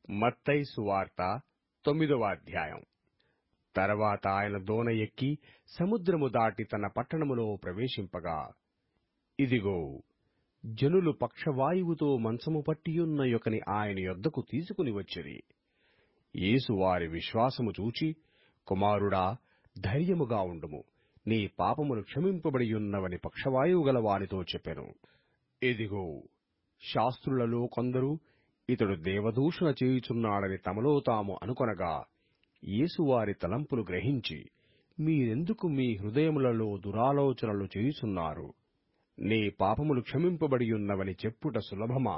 మత్తయి సువార్త 9వ అధ్యాయం. తర్వాత ఆయన దోణ ఎక్కి సముద్రము దాటి తన పట్టణములో ప్రవేశింపగా, ఇదిగో, జనులు పక్షవాయువుతో మంచము పట్టియున్న యొకని ఆయన యొద్దకు తీసుకుని వచ్చిరి. యేసు వారి విశ్వాసము చూచి, కుమారుడా, ధైర్యముగా ఉండుము, నీ పాపములు క్షమింపబడియున్నవని పక్షవాయువు గల వానితో చెప్పెను. ఇదిగో, శాస్త్రులలో కొందరు ఇతడు దేవదూషణ చేయుచున్నాడని తమలో తాము అనుకొనగా, యేసు వారి తలంపులు గ్రహించి, మీరెందుకు మీ హృదయములలో దురాలోచనలు చేయుచున్నారు? నీ పాపములు క్షమింపబడియున్నవని చెప్పుట సులభమా,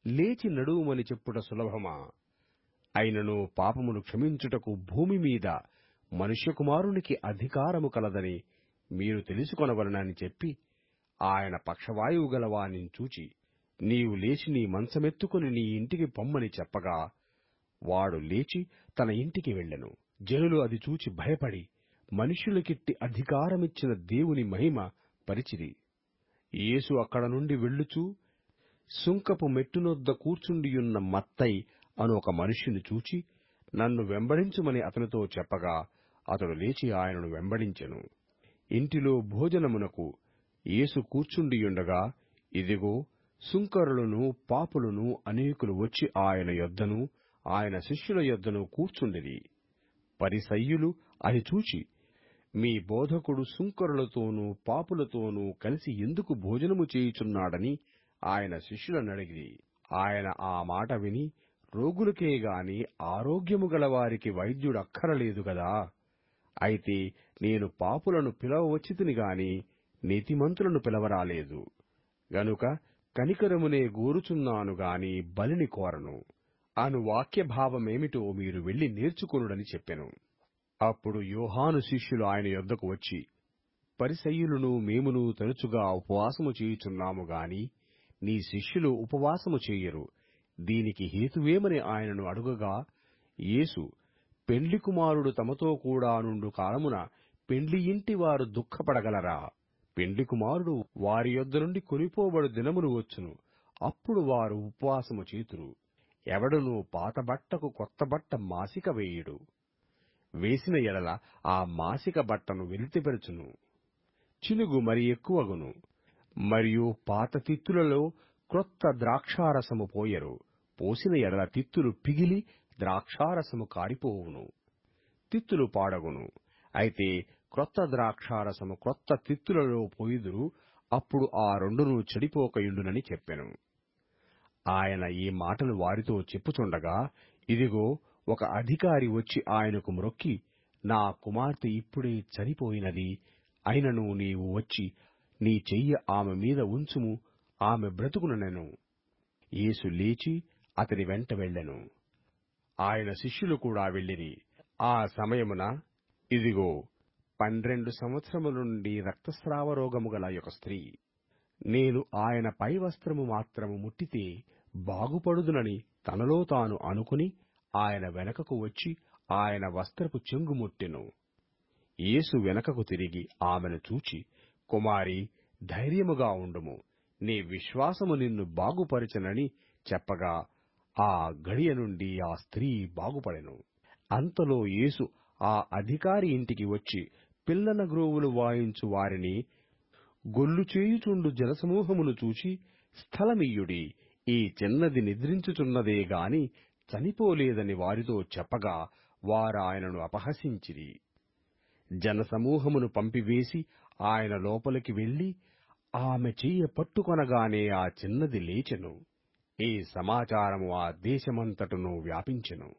లేచి నడువుమని చెప్పుట సులభమా? అయినను పాపములు క్షమించుటకు భూమి మీద మనుష్యకుమారునికి అధికారము కలదని మీరు తెలుసుకొనవలెనని చెప్పి, ఆయన పక్షవాయువు గల వానిని చూచి, నీవు లేచి నీ మంచమెత్తుకుని నీ ఇంటికి పొమ్మని చెప్పగా, వాడు లేచి తన ఇంటికి వెళ్ళెను. జనులు అది చూచి భయపడి, మనుష్యులకిట్టి అధికారమిచ్చిన దేవుని మహిమ పరిచిరి. యేసు అక్కడ నుండి వెళ్ళుచూ సుంకపు మెట్టునొద్ద కూర్చుండియున్న మత్తయి అను ఒక మనుష్యుని చూచి, నన్ను వెంబడించుమని అతనితో చెప్పగా, అతడు లేచి ఆయనను వెంబడించెను. ఇంటిలో భోజనమునకు యేసు కూర్చుండియుండగా, ఇదిగో, సుంకరులను పాపులను అనేకులు వచ్చి ఆయన యొద్దను ఆయన శిష్యుల యొద్దను కూర్చుండిరి. పరిసయ్యులు అది చూచి, మీ బోధకుడు సుంకరులతోనూ పాపులతోనూ కలిసి ఎందుకు భోజనము చేయుచున్నాడని ఆయన శిష్యులనడిగిరి. ఆయన ఆ మాట విని, రోగులకే గాని ఆరోగ్యము గలవారికి వైద్యుడక్కరలేదు గదా, అయితే నేను పాపులను పిలవవచ్చితిని గాని నీతిమంతులను పిలవరాలేదు. గనుక కనికరమునే గోరుచున్నాను గాని బలిని కోరను అను వాక్యభావమేమిటో మీరు వెళ్లి నేర్చుకొనుడని చెప్పెను. అప్పుడు యోహాను శిష్యులు ఆయన యొద్దకు వచ్చి, పరిసయ్యులను మేమును తరచుగా ఉపవాసము చేయుచున్నాము గాని నీ శిష్యులు ఉపవాసము చేయరు, దీనికి హేతువేమని ఆయనను అడుగగా, యేసు, పెండ్లి కుమారుడు తమతో కూడా నుండు కాలమున పెండ్లి ఇంటి వారు దుఃఖపడగలరా? పెండ్లి కుమారుడు వారి యొద్ద నుండి కొనిపోబడు దినములు వచ్చును, అప్పుడు వారు ఉపవాసము చేతురు. ఎవడునూ పాత బట్టకు కొత్త బట్ట మాసిక వేయుడు. వేసిన ఎడల ఆ మాసిక బట్టను వెలితిపెరచును, చినుగు మరి ఎక్కువగును. మరియు పాత తిత్తులలో క్రొత్త ద్రాక్షారసము పోయరు, పోసిన ఎడల తిత్తులు పిగిలి ద్రాక్షారసము కారిపోవును, తిత్తులు పాడగును. అయితే క్రొత్త ద్రాక్షారసము క్రొత్త తిత్తులలో పోయుదురు, అప్పుడు ఆ రెండును చెడిపోకయుండునని చెప్పెను. ఆయన ఈ మాటలు వారితో చెప్పుచుండగా, ఇదిగో, ఒక అధికారి వచ్చి ఆయనకు మ్రొక్కి, నా కుమార్తె ఇప్పుడే చనిపోయినది, అయినను నీవు వచ్చి నీ చెయ్యి ఆమె మీద ఉంచుము, ఆమె బ్రతుకుననెను. యేసు లేచి అతని వెంట వెళ్ళెను. ఆయన శిష్యులు కూడా వెళ్ళిరి. ఆ సమయమున ఇదిగో, 12 సంవత్సరముల నుండి రక్తస్రావ రోగము గల ఒక స్త్రీ, నేను ఆయన పై వస్త్రము మాత్రము ముట్టితే బాగుపడుదునని తనలో తాను అనుకుని ఆయన వెనకకు వచ్చి ఆయన వస్త్రపు చెంగు ముట్టెను. యేసు వెనకకు తిరిగి ఆమెను చూచి, కుమారీ, ధైర్యముగా ఉండుము, నీ విశ్వాసము నిన్ను బాగుపరచెనని చెప్పగా, ఆ గడియ నుండి ఆ స్త్రీ బాగుపడెను. అంతలో యేసు ఆ అధికారి ఇంటికి వచ్చి, పిల్లన గ్రోవులు వాయించు వారిని, గొల్లు చేయుచుండు జనసమూహమును చూచి, స్థలమియ్యుడి, ఈ చిన్నది నిద్రించుచున్నదే గాని చనిపోలేదని వారితో చెప్పగా, వారాయనను అపహసించిరి. జనసమూహమును పంపివేసి ఆయన లోపలికి వెళ్లి ఆమె చెయ్య పట్టుకొనగానే ఆ చిన్నది లేచెను. ఈ సమాచారము ఆ దేశమంతటను వ్యాపించెను.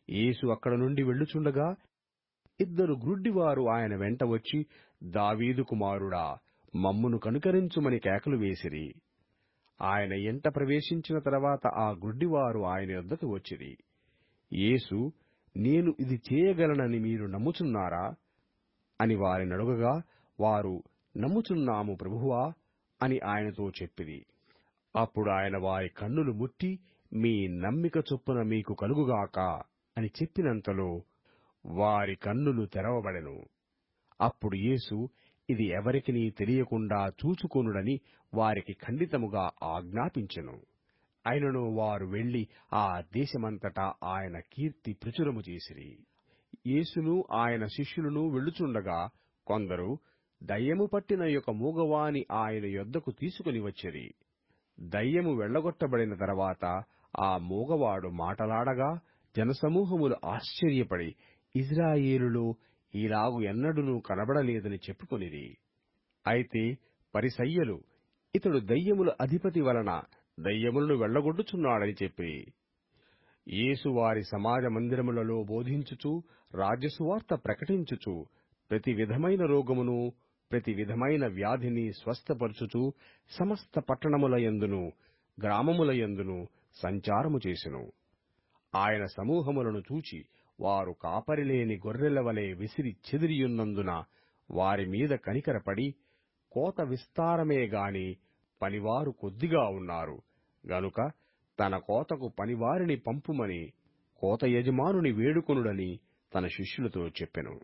యేసు అక్కడ నుండి వెళ్ళుచుండగా 2 గ్రుడ్డివారు ఆయన వెంట వచ్చి, దావీదు కుమారుడా, మమ్మును కనుకరించుమని కేకలు వేసిరి. ఆయన ఇంట ప్రవేశించిన తర్వాత ఆ గ్రుడ్డివారు ఆయన యొద్దకు వచ్చిరి. యేసు, నేను ఇది చేయగలనని మీరు నమ్ముచున్నారా అని వారినడుగగా, వారు, నమ్ముచున్నాము ప్రభువా అని ఆయనతో చెప్పిరి. అప్పుడు ఆయన వారి కన్నులు ముట్టి, మీ నమ్మిక చొప్పున మీకు కలుగుగాక అని చెప్పినంతలో వారి కన్నులు తెరవబడెను. అప్పుడు యేసు, ఇది ఎవరికినీ తెలియకుండా చూచుకొనుడని వారికి ఖండితముగా ఆజ్ఞాపించెను. అయినను వారు వెళ్లి ఆ దేశమంతటా ఆయన కీర్తి ప్రచురము చేసిరి. యేసును ఆయన శిష్యులను వెళ్ళుచుండగా కొందరు దయ్యము పట్టిన యొక్క మూగవాని ఆయన యొద్దకు తీసుకుని వచ్చిరి. దయ్యము వెళ్ళగొట్టబడిన తర్వాత ఆ మూగవాడు మాటలాడగా జనసమూహములు ఆశ్చర్యపడి, ఇజ్రాయేలులో ఈలాగు ఎన్నడూనూ కనబడలేదని చెప్పుకొనిరి. అయితే పరిసయ్యులు, ఇతడు దయ్యముల అధిపతి వలన దయ్యములను వెళ్ళగొట్టుచున్నాడని చెప్పి, యేసు వారి సమాజ మందిరములలో బోధించుచు రాజ్యసువార్త ప్రకటించుచు ప్రతి విధమైన రోగమును ప్రతి విధమైన వ్యాధిని స్వస్థపరచుచు సమస్త పట్టణములయందును గ్రామములయందును సంచారము చేసెను. ఆయన సమూహములను చూచి వారు కాపరిలేని గొర్రెల వలె విసిరి చెదిరియున్నందున వారి మీద కనికరపడి, కోత విస్తారమే గాని పనివారు కొద్దిగా ఉన్నారు గనుక తన కోతకు పనివారిని పంపుమని కోత యజమానుని వేడుకొనుడని తన శిష్యులతో చెప్పెను.